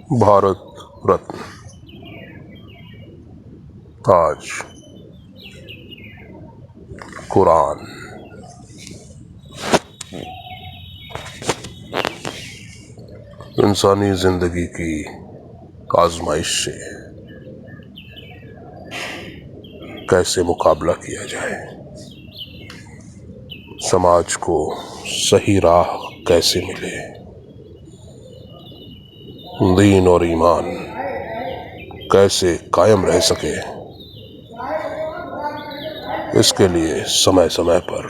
بھارت رتن تاج قرآن انسانی زندگی کی آزمائش سے کیسے مقابلہ کیا جائے، سماج کو صحیح راہ کیسے ملے، دین اور ایمان کیسے قائم رہ سکے، اس کے لیے سمے سمے پر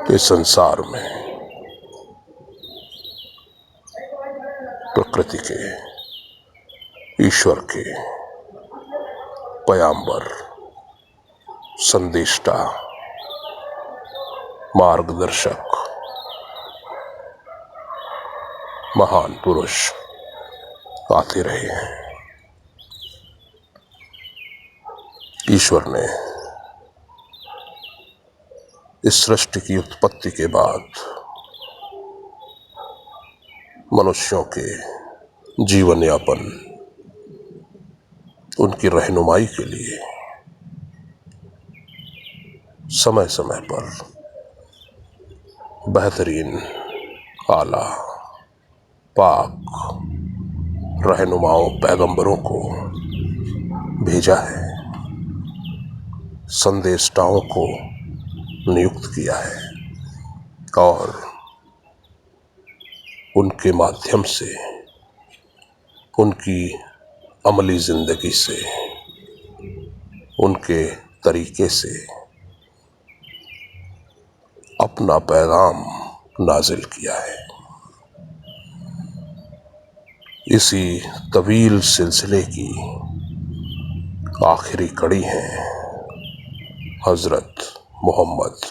اس سنسار میں پرکرتی کے، ایشور کے پیامبر، سندیشٹا، مارگ درشک، مہان پروش آتے رہے ہیں۔ ایشور نے اس سرشٹی کی اتپتی کے بعد منشیوں کے جیون یاپن، ان کی رہنمائی کے لیے سمے سمے پر بہترین، اعلیٰ، پاک رہنماؤں، پیغمبروں کو بھیجا ہے، سندیشٹاؤں کو نیوکت کیا ہے، اور ان کے مادھیم سے، ان کی عملی زندگی سے، ان کے طریقے سے اپنا پیغام نازل کیا ہے۔ اسی طویل سلسلے کی آخری کڑی ہیں حضرت محمد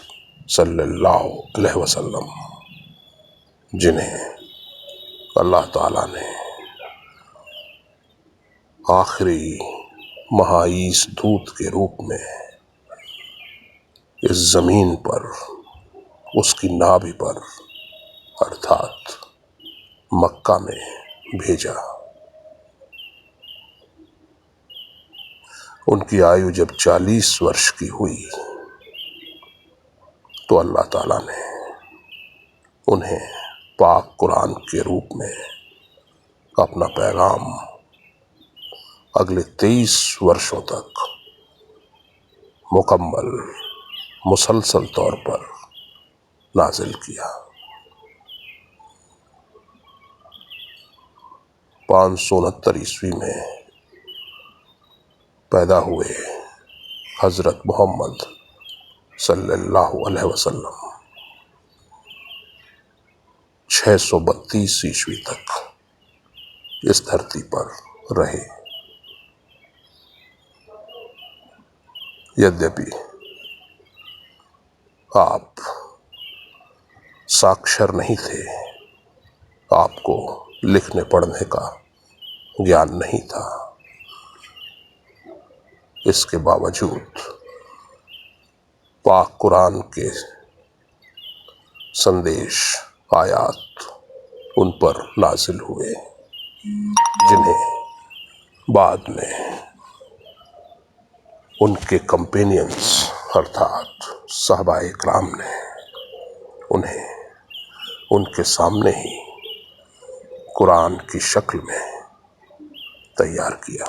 صلی اللہ علیہ وسلم، جنہیں اللہ تعالیٰ نے آخری مہائیس دودت کے روپ میں اس زمین پر، اس کی نابھ پر ارتھات مکہ میں بھیجا۔ ان کی آیو جب 40 ورش کی ہوئی تو اللہ تعالیٰ نے انہیں پاک قرآن کے روپ میں اپنا پیغام اگلے 23 ورشوں تک مکمل، مسلسل طور پر نازل کیا۔ 569 عیسوی میں پیدا ہوئے حضرت محمد صلی اللہ علیہ وسلم 632 عیسوی تک اس دھرتی پر رہے۔ یدیپی آپ ساکشر نہیں تھے، آپ کو لکھنے پڑھنے کا گیان نہیں تھا، اس کے باوجود پاک قرآن کے سندیش، آیات ان پر نازل ہوئے، جنہیں بعد میں ان کے کمپینینز ارتھات صحابہ اکرام نے انہیں ان کے سامنے ہی قرآن کی شکل میں تیار کیا۔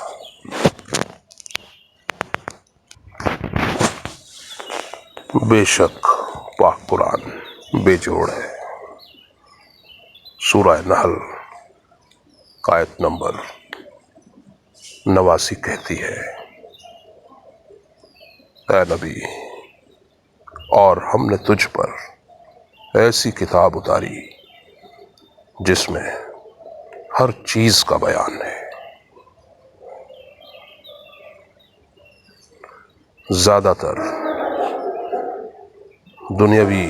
بے شک پاک قرآن بے جوڑ ہے۔ سورہ نحل آیت نمبر 89 کہتی ہے، اے نبی، اور ہم نے تجھ پر ایسی کتاب اتاری جس میں ہر چیز کا بیان ہے۔ زیادہ تر دنیاوی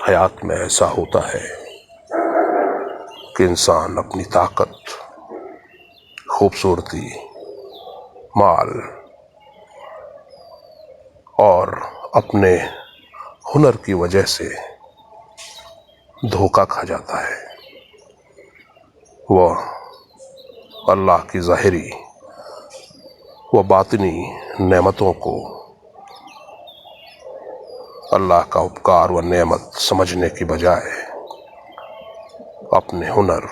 حیات میں ایسا ہوتا ہے کہ انسان اپنی طاقت، خوبصورتی، مال اور اپنے ہنر کی وجہ سے دھوکہ کھا جاتا ہے، وہ اللہ کی ظاہری و باطنی نعمتوں کو اللہ کا اپکار و نعمت سمجھنے کی بجائے اپنے ہنر،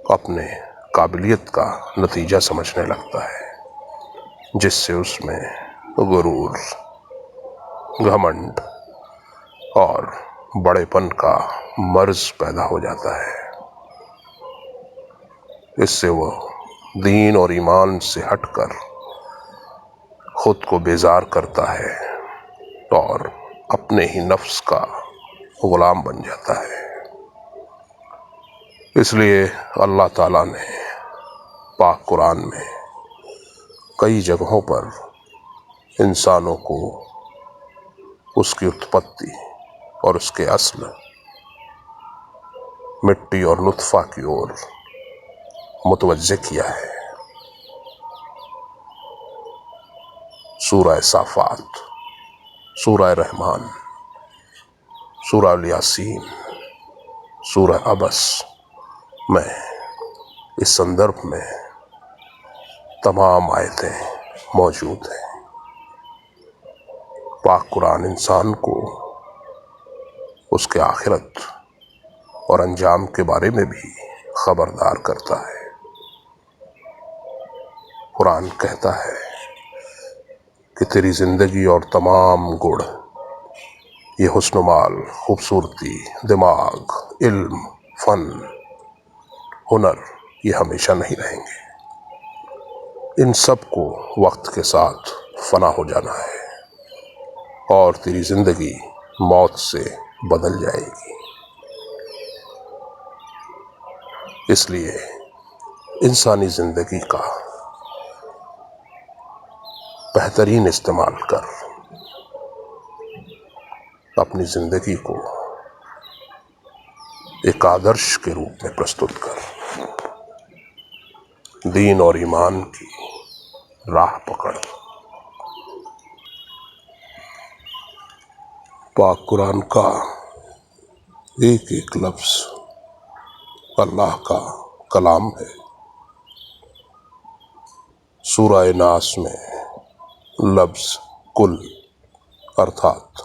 اپنے قابلیت کا نتیجہ سمجھنے لگتا ہے، جس سے اس میں غرور، گھمنڈ اور بڑے پن کا مرض پیدا ہو جاتا ہے۔ اس سے وہ دین اور ایمان سے ہٹ کر خود کو بیزار کرتا ہے اور اپنے ہی نفس کا غلام بن جاتا ہے۔ اس لیے اللہ تعالیٰ نے پاک قرآن میں کئی جگہوں پر انسانوں کو اس کی اتپتی اور اس کے اصل مٹی اور نطفہ کی اور متوجہ کیا ہے۔ سورہ صافات، سورہ رحمان، سورہ الیاسین، سورہ عبس میں اس سندرب میں تمام آیتیں موجود ہیں۔ پاک قرآن انسان کو اس کے آخرت اور انجام کے بارے میں بھی خبردار کرتا ہے۔ قرآن کہتا ہے کہ تیری زندگی اور تمام گڑ، یہ حسن و مال، خوبصورتی، دماغ، علم، فن، ہنر، یہ ہمیشہ نہیں رہیں گے۔ ان سب کو وقت کے ساتھ فنا ہو جانا ہے اور تیری زندگی موت سے بدل جائے گی۔ اس لیے انسانی زندگی کا بہترین استعمال کر اپنی زندگی کو ایک آدرش کے روپ میں پرستت کر، دین اور ایمان کی راہ پکڑ۔ پاک قرآن کا ایک ایک لفظ اللہ کا کلام ہے۔ سورہ ناس میں لفظ کل ارتھات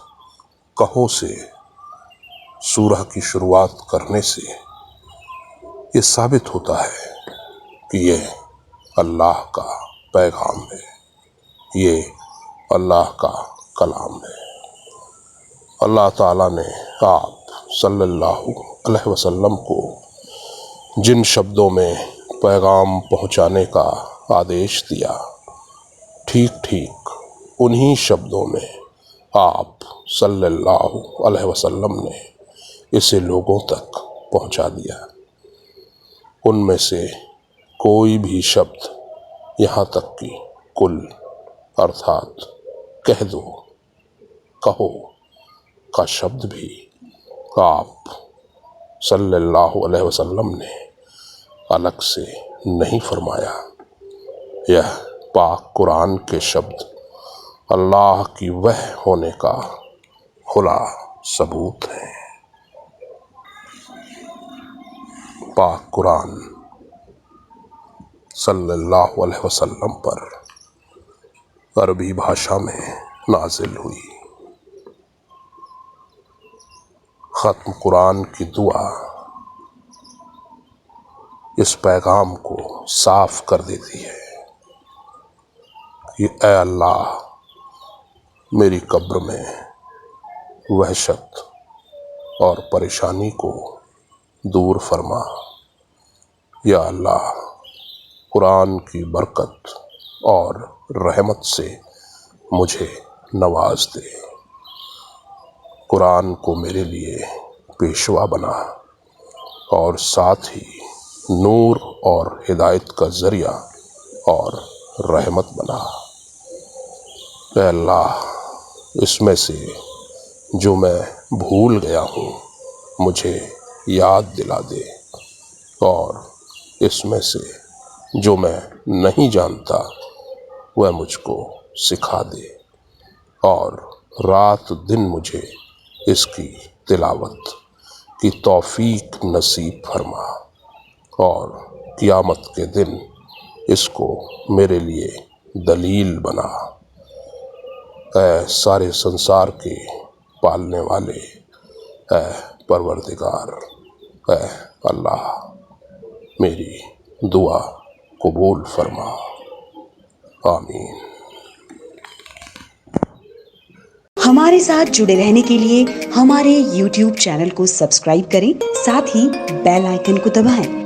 کہو سے سورہ کی شروعات کرنے سے یہ ثابت ہوتا ہے کہ یہ اللہ کا پیغام ہے، یہ اللہ کا کلام ہے۔ اللہ تعالیٰ نے آپ صلی اللہ علیہ وسلم کو جن شبدوں میں پیغام پہنچانے کا آدیش دیا، ٹھیک ٹھیک انہی شبدوں میں آپ صلی اللہ علیہ وسلم نے اسے لوگوں تک پہنچا دیا۔ ان میں سے کوئی بھی شبد، یہاں تک کہ کل ارتھات کہہ دو، کہو کا شبد بھی آپ صلی اللہ علیہ وسلم نے الگ سے نہیں فرمایا۔ یہ پاک قرآن کے شبد اللہ کی وحی ہونے کا کھلا ثبوت ہے۔ پاک قرآن صلی اللہ علیہ وسلم پر عربی بھاشا میں نازل ہوئی۔ ختم قرآن کی دعا اس پیغام کو صاف کر دیتی ہے کہ اے اللہ، میری قبر میں وحشت اور پریشانی کو دور فرما۔ یا اللہ، قرآن کی برکت اور رحمت سے مجھے نواز دے۔ قرآن کو میرے لیے پیشوا بنا اور ساتھ ہی نور اور ہدایت کا ذریعہ اور رحمت بنا۔ اے اللہ، اس میں سے جو میں بھول گیا ہوں مجھے یاد دلا دے، اور اس میں سے جو میں نہیں جانتا وہ مجھ کو سکھا دے، اور رات دن مجھے اس کی تلاوت کی توفیق نصیب فرما۔ اور قیامت کے دن اس کو میرے لیے دلیل بنا۔ اے سارے سنسار کے پالنے والے، اے پروردگار، اے اللہ، میری دعا قبول فرما، آمین۔ ہمارے ساتھ جڑے رہنے کے لیے ہمارے YouTube چینل کو سبسکرائب کریں، ساتھ ہی بیل آئیکن کو دبائیں